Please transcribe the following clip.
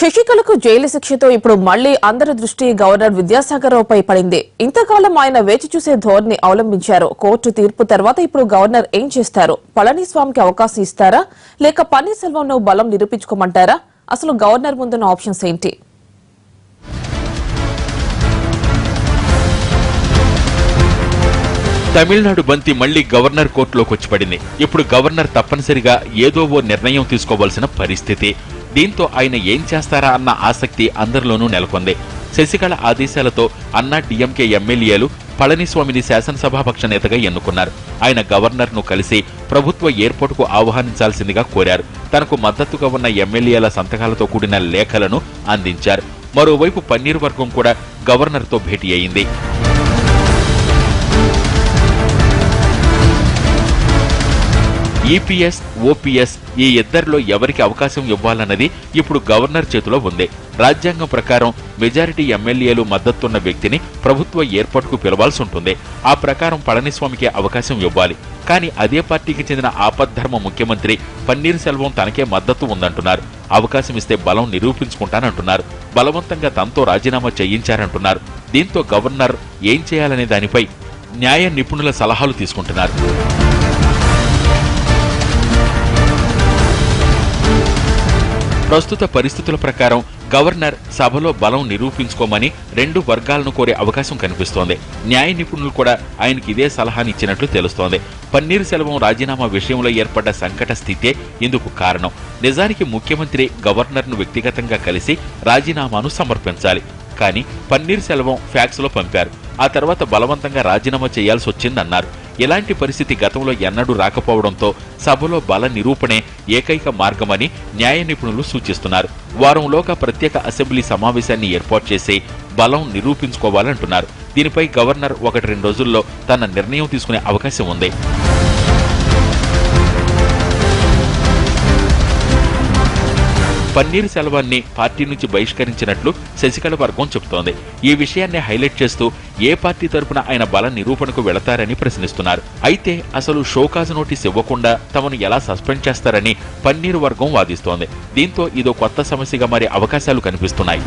శశికళకు jail శిక్షతో ఇప్పుడు మళ్లీ అందరి దృష్టి గవర్నర్ విద్యాసాగర్ రావుపై పడింది. ఇంతకాలం ఆయన వేచి చూసే ధోరణి అవలంబించారు. కోర్టు తీర్పు తర్వాత ఇప్పుడు గవర్నర్ ఏం చేస్తారు? పళనిస్వామికి అవకాశం ఇస్తారా, లేక పన్నీర్సెల్వంను బలం నిరూపించుకోమంటారా? అసలు గవర్నర్ ముందున్న ఆప్షన్స్ ఏంటి? తమిళనాడు బంతి మళ్లీ గవర్నర్ కోర్టులోకి వచ్చి పడింది. ఇప్పుడు గవర్నర్ తప్పనిసరిగా ఏదో ఓ నిర్ణయం తీసుకోవాల్సిన పరిస్థితి. దీంతో ఆయన ఏం చేస్తారా అన్న ఆసక్తి అందరిలోనూ నెలకొంది. శశికళ ఆదేశాలతో అన్నా డీఎంకే ఎమ్మెల్యేలు పళనిస్వామిని శాసనసభాపక్ష నేతగా ఎన్నుకున్నారు. ఆయన గవర్నర్ ను కలిసి ప్రభుత్వ ఏర్పాటుకు ఆహ్వానించాల్సిందిగా కోరారు. తనకు మద్దతుగా ఉన్న ఎమ్మెల్యేల సంతకాలతో కూడిన లేఖలను అందించారు. మరోవైపు పన్నీర్ వర్గం కూడా గవర్నర్ తో భేటీ అయింది. ఈపీఎస్, ఓపీఎస్ ఈ ఇద్దరిలో ఎవరికి అవకాశం ఇవ్వాలన్నది ఇప్పుడు గవర్నర్ చేతిలో ఉంది. రాజ్యాంగం ప్రకారం మెజారిటీ ఎమ్మెల్యేలు మద్దతున్న వ్యక్తిని ప్రభుత్వ ఏర్పాటుకు పిలవాల్సి ఉంటుంది. ఆ ప్రకారం పళనిస్వామికి అవకాశం ఇవ్వాలి. కానీ అదే పార్టీకి చెందిన ఆపద్ధర్మ ముఖ్యమంత్రి పన్నీర్ సెల్వం తనకే మద్దతు ఉందంటున్నారు. అవకాశం ఇస్తే బలం నిరూపించుకుంటానంటున్నారు. బలవంతంగా తనతో రాజీనామా చేయించారంటున్నారు. దీంతో గవర్నర్ ఏం చేయాలనే దానిపై న్యాయ నిపుణుల సలహాలు తీసుకుంటున్నారు. ప్రస్తుత పరిస్థితుల ప్రకారం గవర్నర్ సభలో బలం నిరూపించుకోమని రెండు వర్గాలను కోరే అవకాశం కనిపిస్తోంది. న్యాయ నిపుణులు కూడా ఆయనకి ఇదే సలహానిచ్చినట్లు తెలుస్తోంది. పన్నీర్ సెల్వం రాజీనామా విషయంలో ఏర్పడ్డ సంకట స్థితే ఇందుకు కారణం. నిజానికి ముఖ్యమంత్రి గవర్నర్ను వ్యక్తిగతంగా కలిసి రాజీనామాను సమర్పించాలి. కానీ పన్నీర్ సెల్వం ఫ్యాక్స్ లో పంపారు. ఆ తర్వాత బలవంతంగా రాజీనామా చేయాల్సి వచ్చిందన్నారు. ఇలాంటి పరిస్థితి గతంలో ఎన్నడూ రాకపోవడంతో సభలో బల నిరూపణే ఏకైక మార్గమని న్యాయ నిపుణులు సూచిస్తున్నారు. వారంలోగా ప్రత్యేక అసెంబ్లీ సమావేశాన్ని ఏర్పాటు చేసి బలం నిరూపించుకోవాలంటున్నారు. దీనిపై గవర్నర్ 1-2 రోజుల్లో తన నిర్ణయం తీసుకునే అవకాశం ఉంది. పన్నీర్ సెల్వాన్ని పార్టీ నుంచి బహిష్కరించినట్లు శశికళ వర్గం చెబుతోంది. ఈ విషయాన్ని హైలైట్ చేస్తూ ఏ పార్టీ తరపున ఆయన బల నిరూపణకు వెళతారని ప్రశ్నిస్తున్నారు. అయితే అసలు షోకాజ్ నోటీస్ ఇవ్వకుండా తమను ఎలా సస్పెండ్ చేస్తారని పన్నీర్ వర్గం వాదిస్తోంది. దీంతో ఇదో కొత్త సమస్యగా మారే అవకాశాలు కనిపిస్తున్నాయి.